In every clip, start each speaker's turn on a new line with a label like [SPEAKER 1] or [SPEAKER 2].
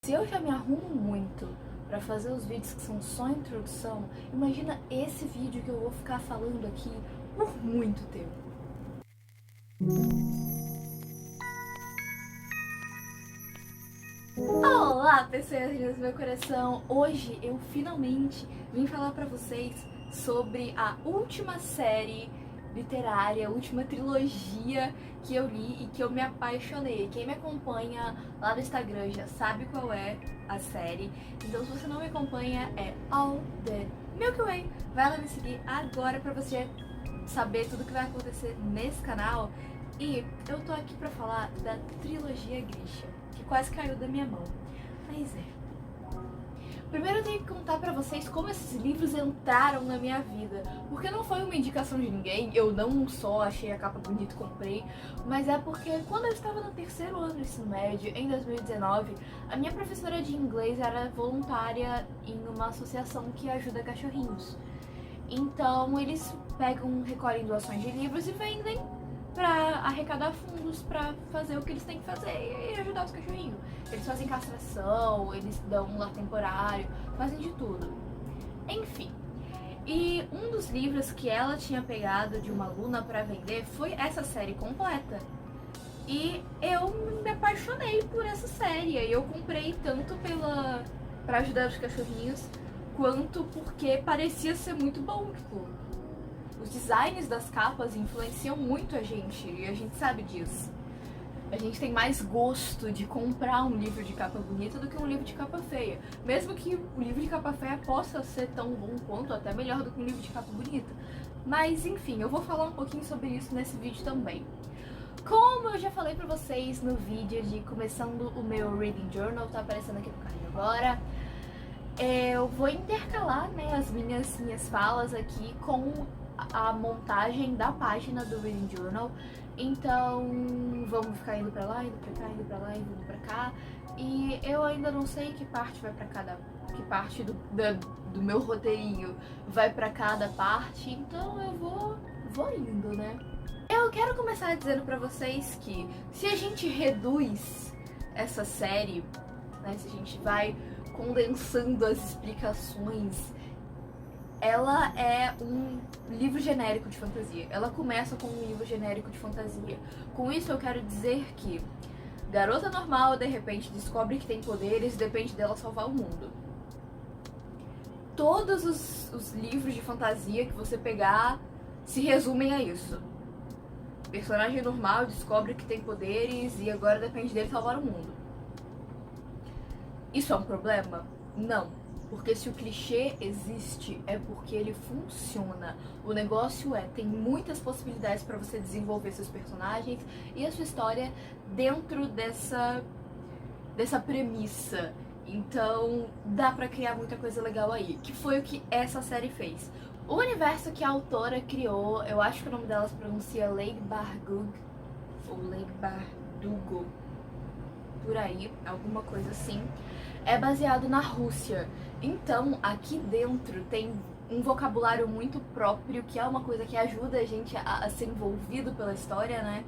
[SPEAKER 1] Se eu já me arrumo muito pra fazer os vídeos que são só introdução, imagina esse vídeo que eu vou ficar falando aqui por muito tempo. Olá, pessoas do meu coração! Hoje eu finalmente vim falar pra vocês sobre a última série literária, a última trilogia que eu li e que eu me apaixonei. Quem me acompanha lá no Instagram já sabe qual é a série. Então, se você não me acompanha, é All the Milky Way. Vai lá me seguir agora pra você saber tudo que vai acontecer nesse canal. E eu tô aqui pra falar da trilogia Grisha, que quase caiu da minha mão. Mas primeiro eu tenho que contar pra vocês como esses livros entraram na minha vida. Porque não foi uma indicação de ninguém, eu não só achei a capa bonita e comprei, mas é porque quando eu estava no terceiro ano do ensino médio, em 2019, a minha professora de inglês era voluntária em uma associação que ajuda cachorrinhos. Então eles recolhem doações de livros e vendem pra arrecadar fundos pra fazer o que eles têm que fazer e ajudar os cachorrinhos. Eles fazem castração, eles dão um lar temporário, fazem de tudo. Enfim. E um dos livros que ela tinha pegado de uma aluna pra vender foi essa série completa. E eu me apaixonei por essa série. E eu comprei tanto pra ajudar os cachorrinhos, quanto porque parecia ser muito bom, tipo. Os designs das capas influenciam muito a gente, e a gente sabe disso. A gente tem mais gosto de comprar um livro de capa bonita do que um livro de capa feia. Mesmo que o livro de capa feia possa ser tão bom quanto, até melhor do que um livro de capa bonita. Mas enfim, eu vou falar um pouquinho sobre isso nesse vídeo também. Como eu já falei pra vocês no vídeo de começando o meu Reading Journal, tá aparecendo aqui no card agora, eu vou intercalar, né, as minhas falas aqui com a montagem da página do Reading Journal. Então vamos ficar indo pra lá, indo pra cá, indo pra lá, indo pra cá. E eu ainda não sei que parte vai pra que parte do meu roteirinho vai pra cada parte. Então eu vou indo, né? Eu quero começar dizendo pra vocês que se a gente reduz essa série, né, se a gente vai condensando as explicações, ela é um livro genérico de fantasia. Ela começa com um livro genérico de fantasia. Com isso eu quero dizer que garota normal de repente descobre que tem poderes e depende dela salvar o mundo. Todos os livros de fantasia que você pegar se resumem a isso. Personagem normal descobre que tem poderes e agora depende dele salvar o mundo. Isso é um problema? Não. Porque se o clichê existe, é porque ele funciona. O negócio tem muitas possibilidades pra você desenvolver seus personagens e a sua história dentro dessa premissa. Então, dá pra criar muita coisa legal aí, que foi o que essa série fez. O universo que a autora criou, eu acho que o nome dela se pronuncia Leigh Bardugo, ou Leigh Bardugo, por aí, alguma coisa assim, é baseado na Rússia. Então, aqui dentro tem um vocabulário muito próprio, que é uma coisa que ajuda a gente a ser envolvido pela história, né?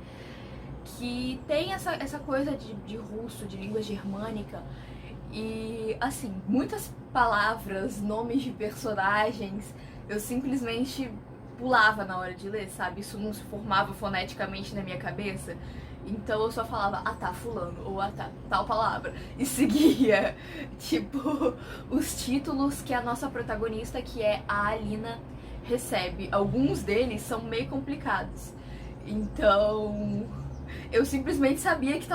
[SPEAKER 1] Que tem essa coisa de russo, de língua germânica. E, assim, muitas palavras, nomes de personagens, eu simplesmente pulava na hora de ler, sabe? Isso não se formava foneticamente na minha cabeça. Então eu só falava, ah tá, fulano, ou ah tá, tal palavra. E seguia, tipo, os títulos que a nossa protagonista, que é a Alina, recebe. Alguns deles são meio complicados. Então eu simplesmente sabia que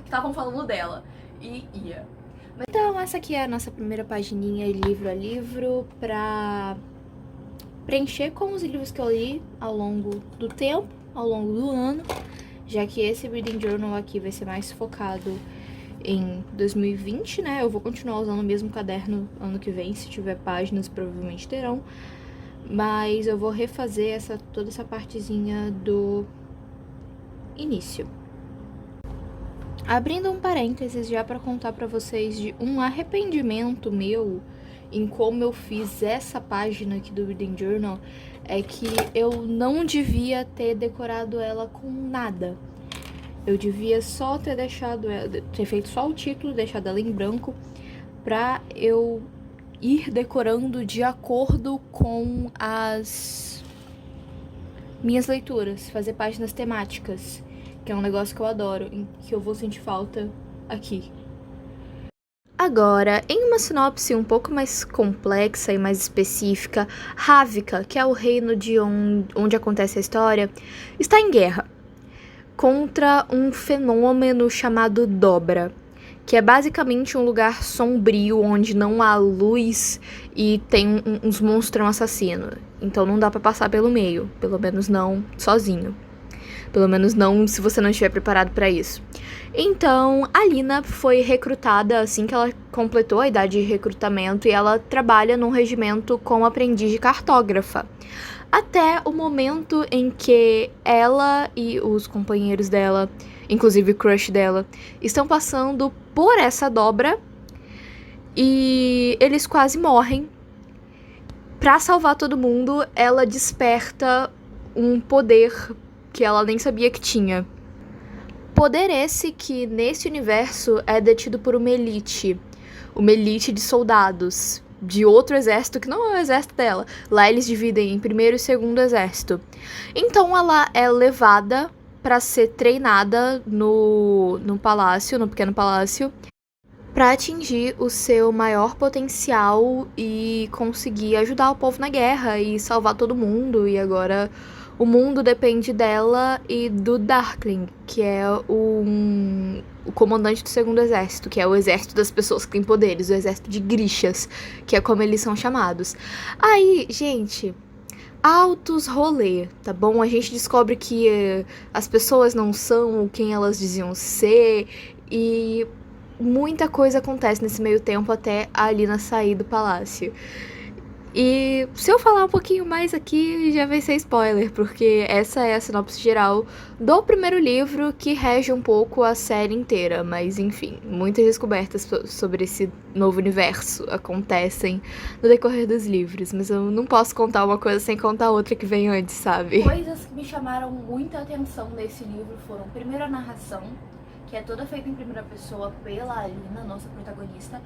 [SPEAKER 1] estavam falando dela. E ia. Então essa aqui é a nossa primeira pagininha, livro a livro, pra preencher com os livros que eu li ao longo do tempo, ao longo do ano. Já que esse Reading Journal aqui vai ser mais focado em 2020, né? Eu vou continuar usando o mesmo caderno ano que vem, se tiver páginas, provavelmente terão. Mas eu vou refazer toda essa partezinha do início. Abrindo um parênteses já para contar para vocês de um arrependimento meu em como eu fiz essa página aqui do Reading Journal, é que eu não devia ter decorado ela com nada.
[SPEAKER 2] Eu devia só ter ter feito só o título, deixado ela em branco, pra eu ir decorando de acordo com as minhas leituras, fazer páginas temáticas, que é um negócio que eu adoro, que eu vou sentir falta aqui. Agora, em uma sinopse um pouco mais complexa e mais específica, Ravnica, que é o reino de onde acontece a história, está em guerra contra um fenômeno chamado Dobra, que é basicamente um lugar sombrio onde não há luz e tem uns monstrão assassino. Então não dá pra passar pelo meio, pelo menos não sozinho. Pelo menos não se você não estiver preparado pra isso. Então, a Lina foi recrutada assim que ela completou a idade de recrutamento e ela trabalha num regimento como aprendiz de cartógrafa. Até o momento em que ela e os companheiros dela, inclusive o crush dela, estão passando por essa dobra e eles quase morrem. Pra salvar todo mundo, ela desperta um poder que ela nem sabia que tinha. Poder esse que, nesse universo, é detido por uma elite de soldados de outro exército, que não é o exército dela. Lá eles dividem em primeiro e segundo exército. Então ela é levada para ser treinada no palácio, no pequeno palácio, para atingir o seu maior potencial e conseguir ajudar o povo na guerra e salvar todo mundo. E agora o mundo depende dela e do Darkling, que é o comandante do segundo exército, que é o exército das pessoas que têm poderes, o exército de Grixas, que é como eles são chamados. Aí, gente, altos rolê, tá bom? A gente descobre que as pessoas não são quem elas diziam ser e muita coisa acontece nesse meio tempo até a Alina sair do palácio. E se eu falar um pouquinho mais aqui, já vai ser spoiler, porque essa é a sinopse geral do primeiro livro que rege um pouco a série inteira. Mas enfim, muitas descobertas sobre esse novo universo acontecem no decorrer dos livros. Mas eu não posso contar uma coisa sem contar outra que vem antes, sabe?
[SPEAKER 1] Coisas que me chamaram muita atenção nesse livro foram, primeiro, a narração, que é toda feita em primeira pessoa pela Alina, nossa protagonista,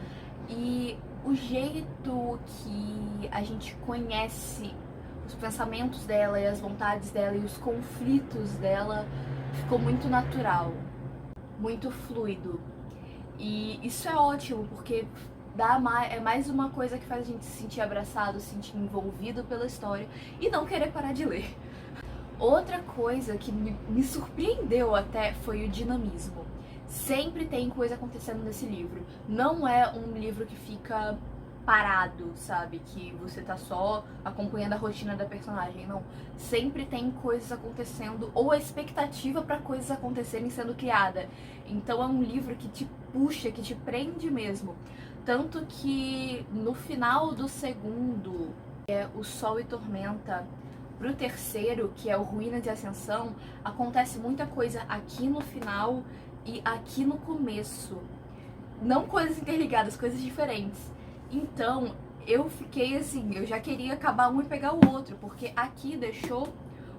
[SPEAKER 1] e o jeito que a gente conhece os pensamentos dela e as vontades dela e os conflitos dela ficou muito natural, muito fluido. E isso é ótimo, porque é mais uma coisa que faz a gente se sentir abraçado, se sentir envolvido pela história e não querer parar de ler. Outra coisa que me surpreendeu até foi o dinamismo. Sempre tem coisa acontecendo nesse livro. Não é um livro que fica parado, sabe? Que você tá só acompanhando a rotina da personagem. Não. Sempre tem coisas acontecendo ou a expectativa para coisas acontecerem sendo criada. Então é um livro que te puxa, que te prende mesmo. Tanto que no final do segundo, que é O Sol e Tormenta, pro terceiro, que é o Ruínas e Ascensão, acontece muita coisa aqui no final e aqui no começo. Não coisas interligadas, coisas diferentes. Então, eu fiquei assim, eu já queria acabar um e pegar o outro, porque aqui deixou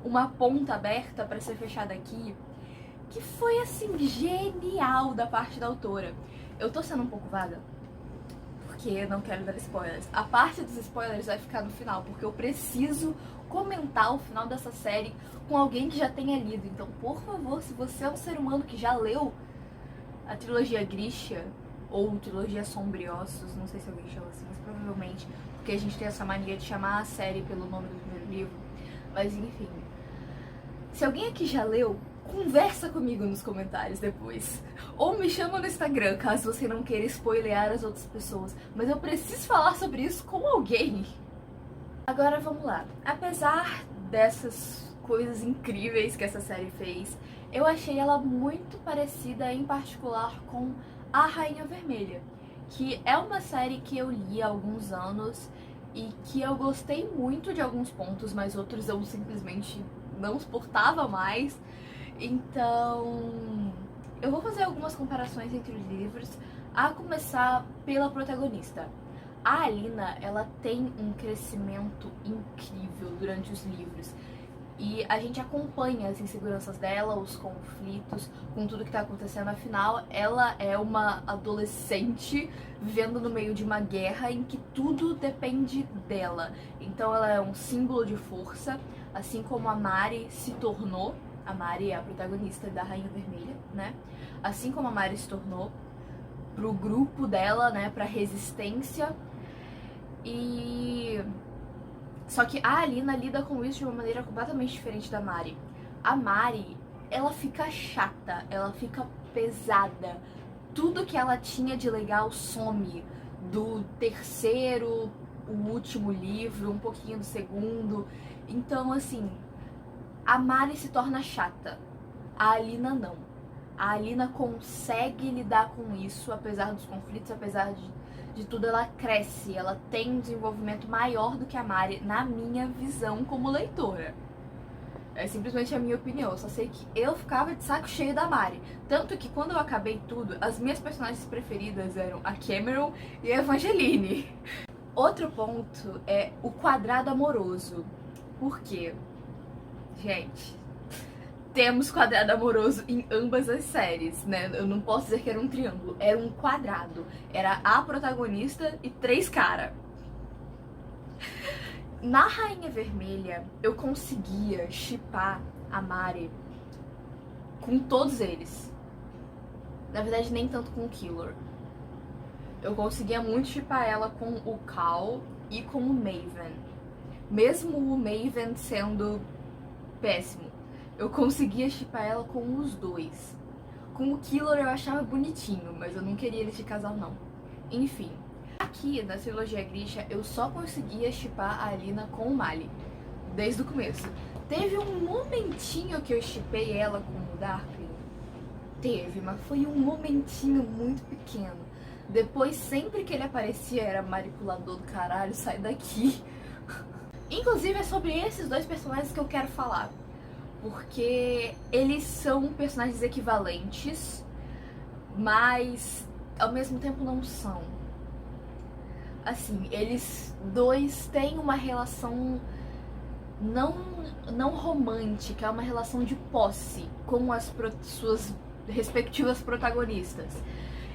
[SPEAKER 1] uma ponta aberta pra ser fechada aqui, que foi assim, genial da parte da autora. Eu tô sendo um pouco vaga, porque não quero dar spoilers. A parte dos spoilers vai ficar no final, porque eu preciso comentar o final dessa série com alguém que já tenha lido. Então, por favor, se você é um ser humano que já leu a trilogia Grisha, ou trilogia Sombriossos, não sei se alguém chama assim, mas provavelmente, porque a gente tem essa mania de chamar a série pelo nome do primeiro livro. Mas enfim, se alguém aqui já leu, conversa comigo nos comentários depois. Ou me chama no Instagram, caso você não queira spoilear as outras pessoas. Mas eu preciso falar sobre isso com alguém. Agora vamos lá. Apesar dessas coisas incríveis que essa série fez, eu achei ela muito parecida, em particular, com A Rainha Vermelha, que é uma série que eu li há alguns anos e que eu gostei muito de alguns pontos, mas outros eu simplesmente não suportava mais. Então, eu vou fazer algumas comparações entre os livros, a começar pela protagonista. A Alina, ela tem um crescimento incrível durante os livros. E a gente acompanha as inseguranças dela, os conflitos, com tudo que tá acontecendo. Afinal, ela é uma adolescente vivendo no meio de uma guerra em que tudo depende dela. Então ela é um símbolo de força, assim como a Mari se tornou. A Mari é a protagonista da Rainha Vermelha, né? Assim como a Mari se tornou pro grupo dela, né, pra resistência. E só que a Alina lida com isso de uma maneira completamente diferente da Mari. A Mari, ela fica chata, ela fica pesada. Tudo que ela tinha de legal some do terceiro, o último livro, um pouquinho do segundo. Então, assim, a Mari se torna chata. A Alina não. A Alina consegue lidar com isso, apesar dos conflitos, apesar de tudo, ela cresce, ela tem um desenvolvimento maior do que a Mari, na minha visão como leitora. É simplesmente a minha opinião, eu só sei que eu ficava de saco cheio da Mari. Tanto que quando eu acabei tudo, as minhas personagens preferidas eram a Cameron e a Evangeline. Outro ponto é o quadrado amoroso. Por quê? Gente, temos quadrado amoroso em ambas as séries, né? Eu não posso dizer que era um triângulo, era um quadrado. Era a protagonista e 3 caras. Na Rainha Vermelha, eu conseguia shippar a Mari com todos eles. Na verdade, nem tanto com o Killor. Eu conseguia muito shippar ela com o Cal e com o Maven. Mesmo o Maven sendo péssimo, eu conseguia shippar ela com os dois. Com o Killor eu achava bonitinho, mas eu não queria eles de casal não. Enfim, aqui na trilogia Grisha eu só conseguia shippar a Alina com o Mali, desde o começo. Teve um momentinho que eu shippei ela com o Darkling. Teve, mas foi um momentinho muito pequeno. Depois, sempre que ele aparecia, era manipulador do caralho, sai daqui. Inclusive é sobre esses 2 personagens que eu quero falar. Porque eles são personagens equivalentes, mas ao mesmo tempo não são. Assim, eles 2 têm uma relação não romântica, é uma relação de posse com as suas respectivas protagonistas.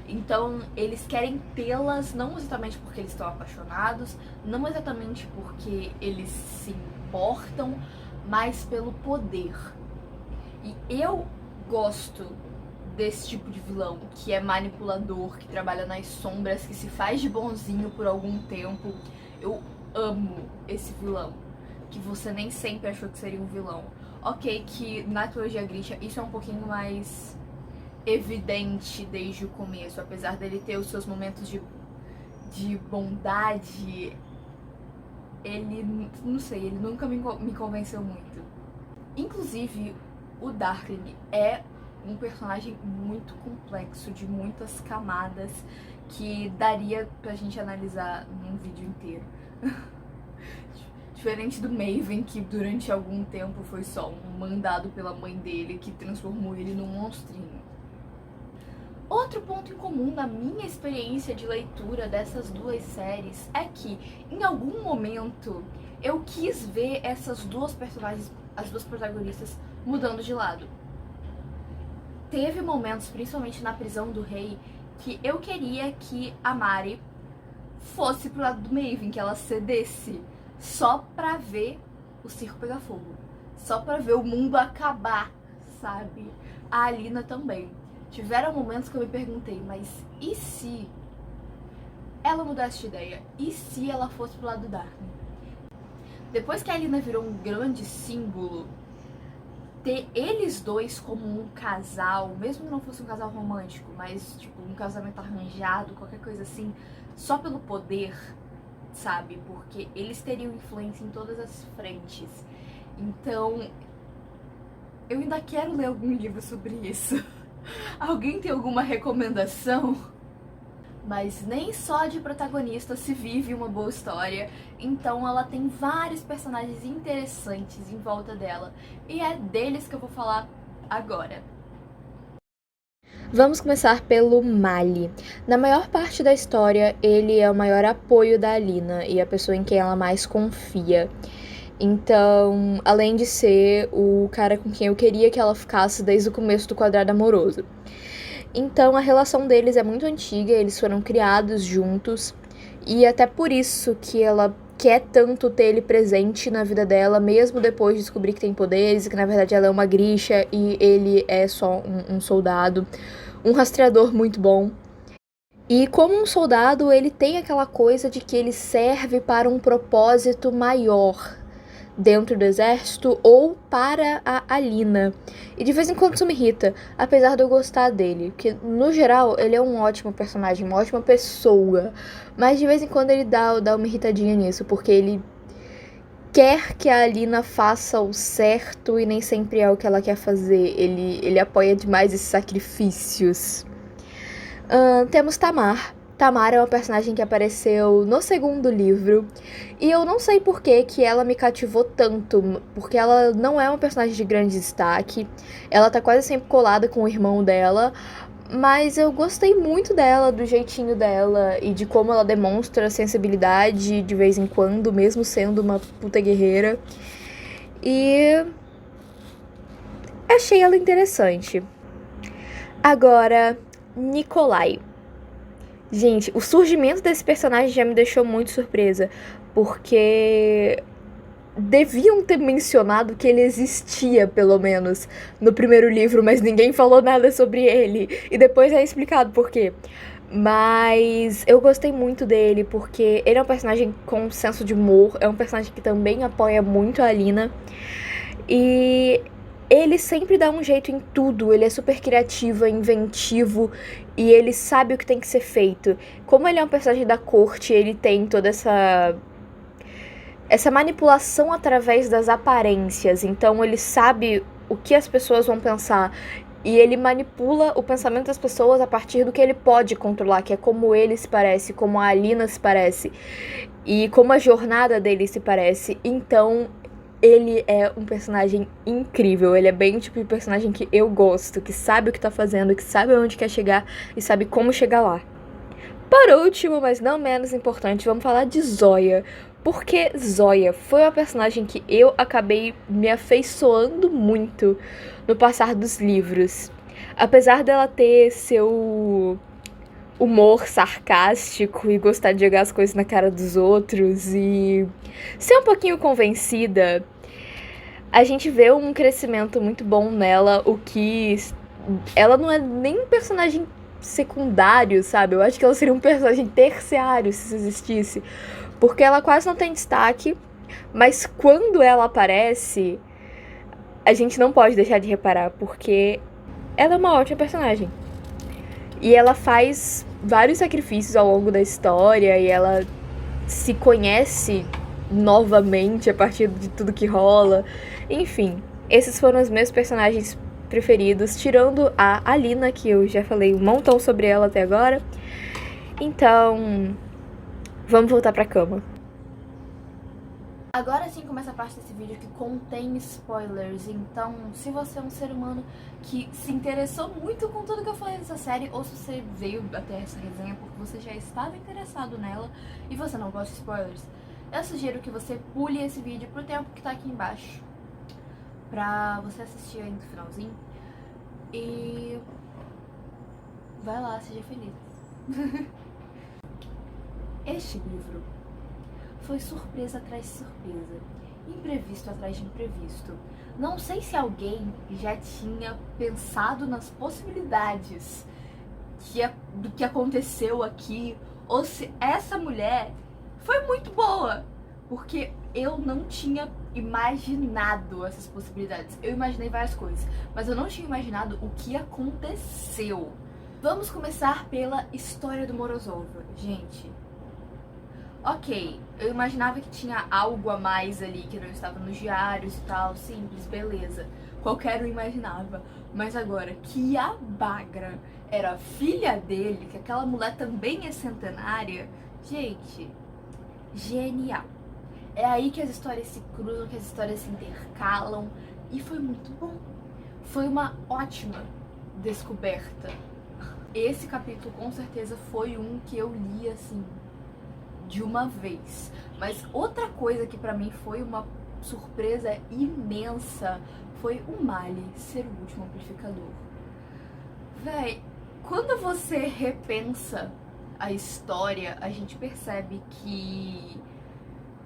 [SPEAKER 1] Então, eles querem tê-las não exatamente porque eles estão apaixonados, não exatamente porque eles se importam, mas pelo poder. E eu gosto desse tipo de vilão, que é manipulador, que trabalha nas sombras, que se faz de bonzinho por algum tempo. Eu amo esse vilão, que você nem sempre achou que seria um vilão. Ok, que na trilogia Grisha isso é um pouquinho mais evidente desde o começo, apesar dele ter os seus momentos de bondade. Ele, não sei, ele nunca me convenceu muito. Inclusive, o Darkling é um personagem muito complexo, de muitas camadas, que daria pra gente analisar num vídeo inteiro. Diferente do Maven, que durante algum tempo foi só um mandado pela mãe dele, que transformou ele num monstrinho. Outro ponto em comum na minha experiência de leitura dessas 2 séries é que, em algum momento, eu quis ver essas 2 personagens, as 2 protagonistas, mudando de lado. Teve momentos, principalmente na prisão do rei, que eu queria que a Mari fosse pro lado do Maven, que ela cedesse, só pra ver o circo pegar fogo, só pra ver o mundo acabar, sabe? A Alina também. Tiveram momentos que eu me perguntei, mas e se ela mudasse de ideia? E se ela fosse pro lado do Darkling? Depois que a Alina virou um grande símbolo, ter eles 2 como um casal, mesmo que não fosse um casal romântico, mas tipo um casamento arranjado, qualquer coisa assim, só pelo poder, sabe? Porque eles teriam influência em todas as frentes. Então, eu ainda quero ler algum livro sobre isso. Alguém tem alguma recomendação? Mas nem só de protagonista se vive uma boa história, então ela tem vários personagens interessantes em volta dela, e é deles que eu vou falar agora.
[SPEAKER 2] Vamos começar pelo Mali. Na maior parte da história, ele é o maior apoio da Alina e a pessoa em quem ela mais confia. Então, além de ser o cara com quem eu queria que ela ficasse desde o começo do quadrado amoroso. Então, a relação deles é muito antiga, eles foram criados juntos, e até por isso que ela quer tanto ter ele presente na vida dela, mesmo depois de descobrir que tem poderes, e que na verdade ela é uma Grisha e ele é só um soldado, um rastreador muito bom. E como um soldado, ele tem aquela coisa de que ele serve para um propósito maior dentro do exército ou para a Alina. E de vez em quando isso me irrita, apesar de eu gostar dele, porque no geral ele é um ótimo personagem, uma ótima pessoa, mas de vez em quando ele dá uma irritadinha nisso, porque ele quer que a Alina faça o certo e nem sempre é o que ela quer fazer. Ele apoia demais esses sacrifícios. Temos Tamar. Tamar é uma personagem que apareceu no segundo livro, e eu não sei por que ela me cativou tanto, porque ela não é uma personagem de grande destaque, ela tá quase sempre colada com o irmão dela, mas eu gostei muito dela, do jeitinho dela, e de como ela demonstra sensibilidade de vez em quando, mesmo sendo uma puta guerreira, e achei ela interessante. Agora, Nikolai. Gente, o surgimento desse personagem já me deixou muito surpresa, porque deviam ter mencionado que ele existia, pelo menos, no primeiro livro, mas ninguém falou nada sobre ele, e depois é explicado por quê. Mas eu gostei muito dele, porque ele é um personagem com senso de humor, é um personagem que também apoia muito a Alina, e ele sempre dá um jeito em tudo, ele é super criativo, é inventivo, e ele sabe o que tem que ser feito. Como ele é um personagem da corte, ele tem toda essa manipulação através das aparências. Então ele sabe o que as pessoas vão pensar, e ele manipula o pensamento das pessoas a partir do que ele pode controlar, que é como ele se parece, como a Alina se parece, e como a jornada dele se parece. Então ele é um personagem incrível, ele é bem o tipo de personagem que eu gosto, que sabe o que tá fazendo, que sabe onde quer chegar e sabe como chegar lá. Por último, mas não menos importante, vamos falar de Zoya, porque Zoya foi uma personagem que eu acabei me afeiçoando muito no passar dos livros. Apesar dela ter seu humor sarcástico e gostar de jogar as coisas na cara dos outros e ser um pouquinho convencida, a gente vê um crescimento muito bom nela, o que ela não é nem um personagem secundário, sabe? Eu acho que ela seria um personagem terciário se isso existisse, porque ela quase não tem destaque, mas quando ela aparece, a gente não pode deixar de reparar, porque ela é uma ótima personagem. E ela faz vários sacrifícios ao longo da história, e ela se conhece novamente a partir de tudo que rola. Enfim, esses foram os meus personagens preferidos, tirando a Alina, que eu já falei um montão sobre ela até agora. Então, vamos voltar pra cama.
[SPEAKER 1] Agora sim começa a parte desse vídeo que contém spoilers, então se você é um ser humano que se interessou muito com tudo que eu falei nessa série, ou se você veio até essa resenha porque você já estava interessado nela e você não gosta de spoilers, eu sugiro que você pule esse vídeo pro tempo que tá aqui embaixo, pra você assistir aí no finalzinho, e vai lá, seja feliz. Este livro foi surpresa atrás de surpresa, imprevisto atrás de imprevisto. Não sei se alguém já tinha pensado nas possibilidades do que aconteceu aqui, ou se essa mulher foi muito boa, porque eu não tinha imaginado essas possibilidades. Eu imaginei várias coisas, mas eu não tinha imaginado o que aconteceu. Vamos começar pela história do Morozov, gente. Ok, eu imaginava que tinha algo a mais ali, que não estava nos diários e tal, simples, beleza. Qualquer um imaginava. Mas agora, que a Bagra era filha dele, que aquela mulher também é centenária, gente, genial. É aí que as histórias se cruzam, que as histórias se intercalam, e foi muito bom. Foi uma ótima descoberta. Esse capítulo com certeza foi um que eu li assim de uma vez. Mas outra coisa que pra mim foi uma surpresa imensa foi o Mali ser o último amplificador. Véi, quando você repensa a história, a gente percebe que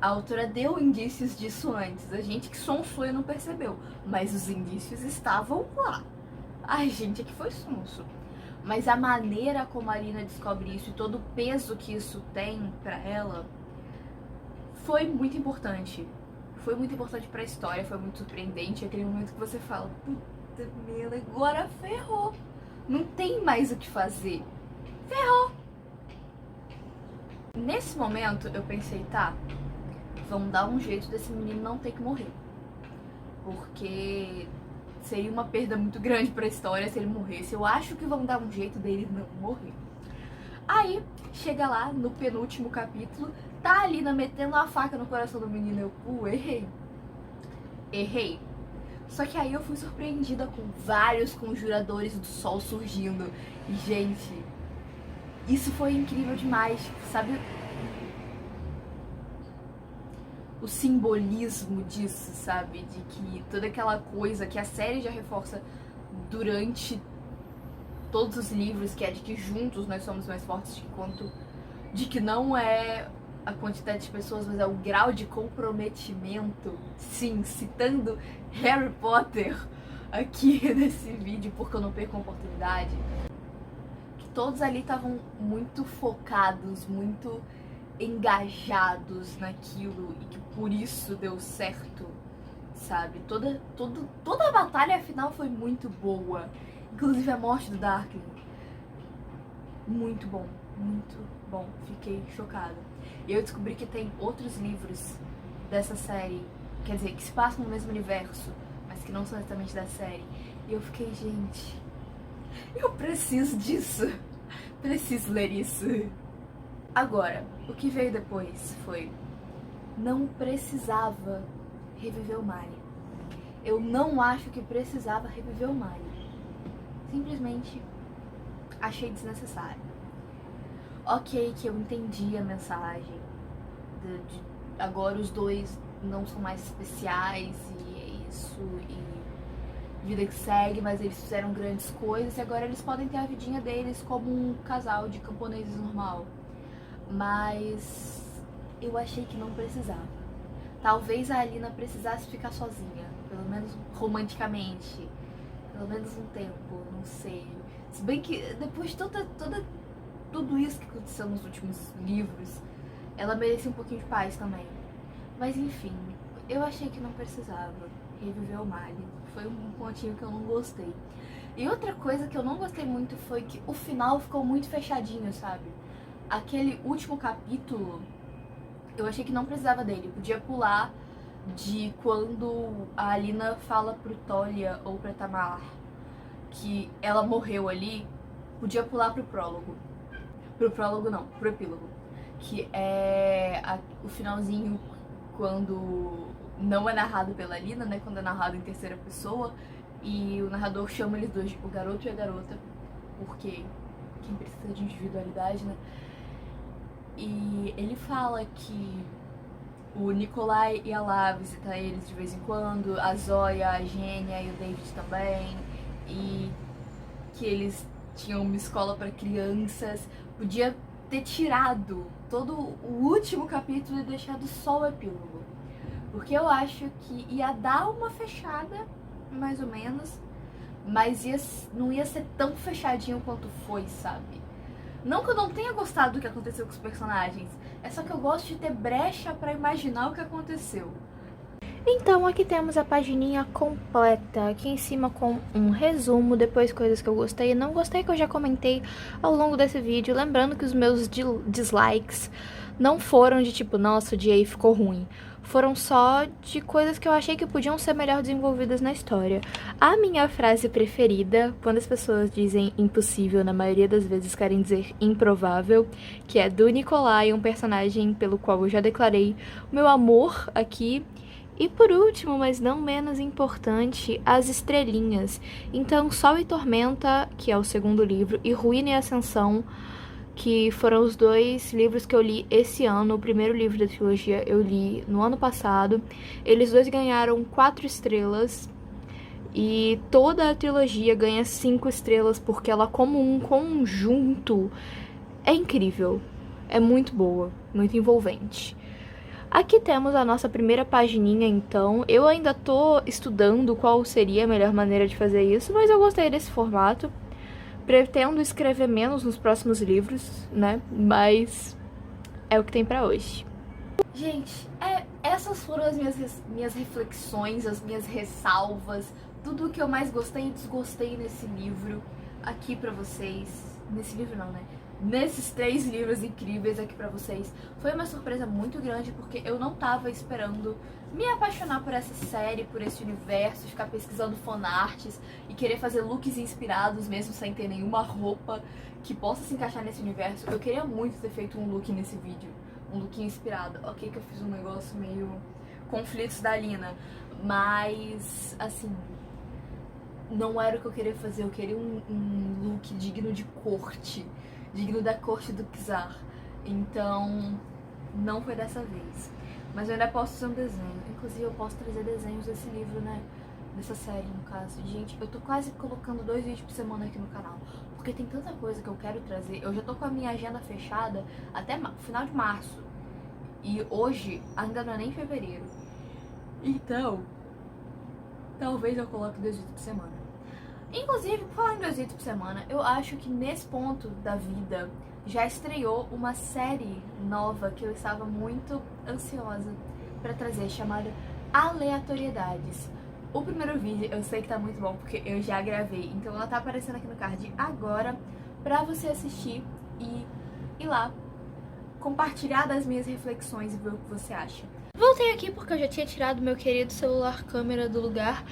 [SPEAKER 1] a autora deu indícios disso antes. A gente que sonso e não percebeu, mas os indícios estavam lá. A gente é que foi sonso. Mas a maneira como a Alina descobre isso e todo o peso que isso tem pra ela foi muito importante. Foi muito importante pra história, foi muito surpreendente. Aquele momento que você fala, puta merda, agora ferrou. Não tem mais o que fazer. Ferrou. Nesse momento eu pensei, tá, vamos dar um jeito desse menino não ter que morrer. Porque seria uma perda muito grande pra história se ele morresse. Eu acho que vão dar um jeito dele não morrer. Aí, chega lá no penúltimo capítulo, tá a Alina metendo a faca no coração do menino. Eu, errei. Só que aí eu fui surpreendida com vários conjuradores do sol surgindo. E, gente, isso foi incrível demais, sabe? O simbolismo disso, sabe? De que toda aquela coisa que a série já reforça durante todos os livros, que é de que juntos nós somos mais fortes de que não é a quantidade de pessoas, mas é o grau de comprometimento. Sim, citando Harry Potter aqui nesse vídeo, porque eu não perco a oportunidade. Que todos ali estavam muito focados, muito engajados naquilo e que por isso deu certo, sabe? Toda a batalha final foi muito boa, inclusive a morte do Darkling. Muito bom, fiquei chocada. E eu descobri que tem outros livros dessa série, quer dizer, que se passam no mesmo universo, mas que não são exatamente da série. E eu fiquei, gente, eu preciso disso, preciso ler isso. Agora, o que veio depois foi, não precisava reviver o Mali. Eu não acho que precisava reviver o Mali. Simplesmente achei desnecessário. Ok, que eu entendi a mensagem. Agora os dois não são mais especiais e é isso, e vida que segue, mas eles fizeram grandes coisas e agora eles podem ter a vidinha deles como um casal de camponeses normal. Mas eu achei que não precisava. Talvez a Alina precisasse ficar sozinha, pelo menos romanticamente, pelo menos um tempo, não sei. Se bem que depois de tudo isso que aconteceu nos últimos livros, ela merecia um pouquinho de paz também. Mas enfim, eu achei que não precisava reviver o Mali. Foi um pontinho que eu não gostei. E outra coisa que eu não gostei muito foi que o final ficou muito fechadinho, sabe? Aquele último capítulo, eu achei que não precisava dele. Podia pular de quando a Alina fala pro Tolia ou pra Tamar que ela morreu ali. Podia pular pro prólogo. Pro prólogo não, pro epílogo. Que é o finalzinho quando não é narrado pela Alina, né? Quando é narrado em terceira pessoa. E o narrador chama eles dois, o garoto e a garota. Porque quem precisa de individualidade, né? E ele fala que o Nikolai ia lá visitar eles de vez em quando, a Zoya, a Gênia e o David também, e que eles tinham uma escola para crianças. Podia ter tirado todo o último capítulo e deixado só o epílogo, porque eu acho que ia dar uma fechada, mais ou menos, mas não ia ser tão fechadinho quanto foi, sabe? Não que eu não tenha gostado do que aconteceu com os personagens, é só que eu gosto de ter brecha pra imaginar o que aconteceu.
[SPEAKER 2] Então aqui temos a pagininha completa, aqui em cima com um resumo, depois coisas que eu gostei e não gostei, que eu já comentei ao longo desse vídeo. Lembrando que os meus dislikes não foram de tipo, nossa, o Jay ficou ruim. Foram só de coisas que eu achei que podiam ser melhor desenvolvidas na história. A minha frase preferida, quando as pessoas dizem impossível, na maioria das vezes querem dizer improvável, que é do Nikolai, um personagem pelo qual eu já declarei o meu amor aqui. E por último, mas não menos importante, as estrelinhas. Então, Sol e Tormenta, que é o segundo livro, e Ruína e Ascensão, que foram os 2 livros que eu li esse ano. O primeiro livro da trilogia eu li no ano passado. Eles 2 ganharam 4 estrelas. E toda a trilogia ganha 5 estrelas, porque ela, como um conjunto, é incrível. É muito boa, muito envolvente. Aqui temos a nossa primeira pagininha, então. Eu ainda tô estudando qual seria a melhor maneira de fazer isso, mas eu gostei desse formato. Pretendo escrever menos nos próximos livros, né? Mas é o que tem pra hoje.
[SPEAKER 1] Gente, essas foram as minhas reflexões, as minhas ressalvas, tudo o que eu mais gostei e desgostei nesse livro aqui pra vocês. Nesse livro não, né? Nesses 3 livros incríveis aqui pra vocês. Foi uma surpresa muito grande, porque eu não tava esperando me apaixonar por essa série, por esse universo, ficar pesquisando fanarts e querer fazer looks inspirados mesmo sem ter nenhuma roupa que possa se encaixar nesse universo. Eu queria muito ter feito um look nesse vídeo, um look inspirado. Ok que eu fiz um negócio meio conflitos da Lina, mas assim, não era o que eu queria fazer. Eu queria um look digno de corte, digno da corte do Czar. Então, não foi dessa vez. Mas eu ainda posso fazer um desenho. Inclusive, eu posso trazer desenhos desse livro, né? Dessa série, no caso. Gente, eu tô quase colocando 2 vídeos por semana aqui no canal, porque tem tanta coisa que eu quero trazer. Eu já tô com a minha agenda fechada até final de março. E hoje ainda não é nem fevereiro. Então, talvez eu coloque 2 vídeos por semana. Inclusive, por falar em 2 vídeos por semana, eu acho que nesse ponto da vida já estreou uma série nova que eu estava muito ansiosa pra trazer, chamada Aleatoriedades. O primeiro vídeo eu sei que tá muito bom, porque eu já gravei, então ela tá aparecendo aqui no card agora pra você assistir e ir lá compartilhar das minhas reflexões e ver o que você acha. Voltei aqui porque eu já tinha tirado meu querido celular câmera do lugar.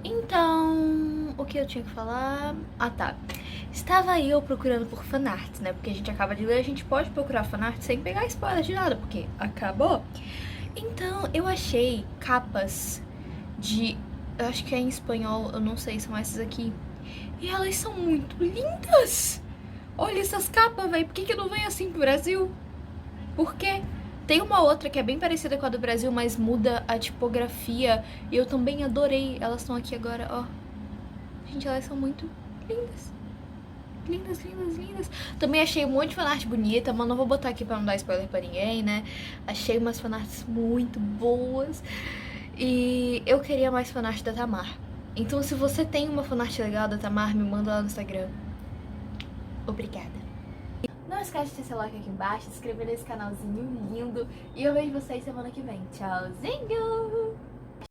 [SPEAKER 1] Então, o que eu tinha que falar? Ah, tá. Estava eu procurando por fanarts, né? Porque a gente acaba de ler, a gente pode procurar fanarts sem pegar spoiler de nada, porque acabou. Então, eu achei capas de... Eu acho que é em espanhol, eu não sei, são essas aqui. E elas são muito lindas! Olha essas capas, velho. Por que não vem assim pro Brasil? Por quê? Tem uma outra que é bem parecida com a do Brasil, mas muda a tipografia. E eu também adorei. Elas estão aqui agora, ó. Gente, elas são muito lindas. Lindas, lindas, lindas. Também achei um monte de fanart bonita, mas não vou botar aqui pra não dar spoiler pra ninguém, né? Achei umas fanarts muito boas. E eu queria mais fanart da Tamar. Então, se você tem uma fanart legal da Tamar, me manda lá no Instagram. Obrigada. Não esquece de deixar seu like aqui embaixo, se inscrever nesse canalzinho lindo. E eu vejo vocês semana que vem. Tchauzinho!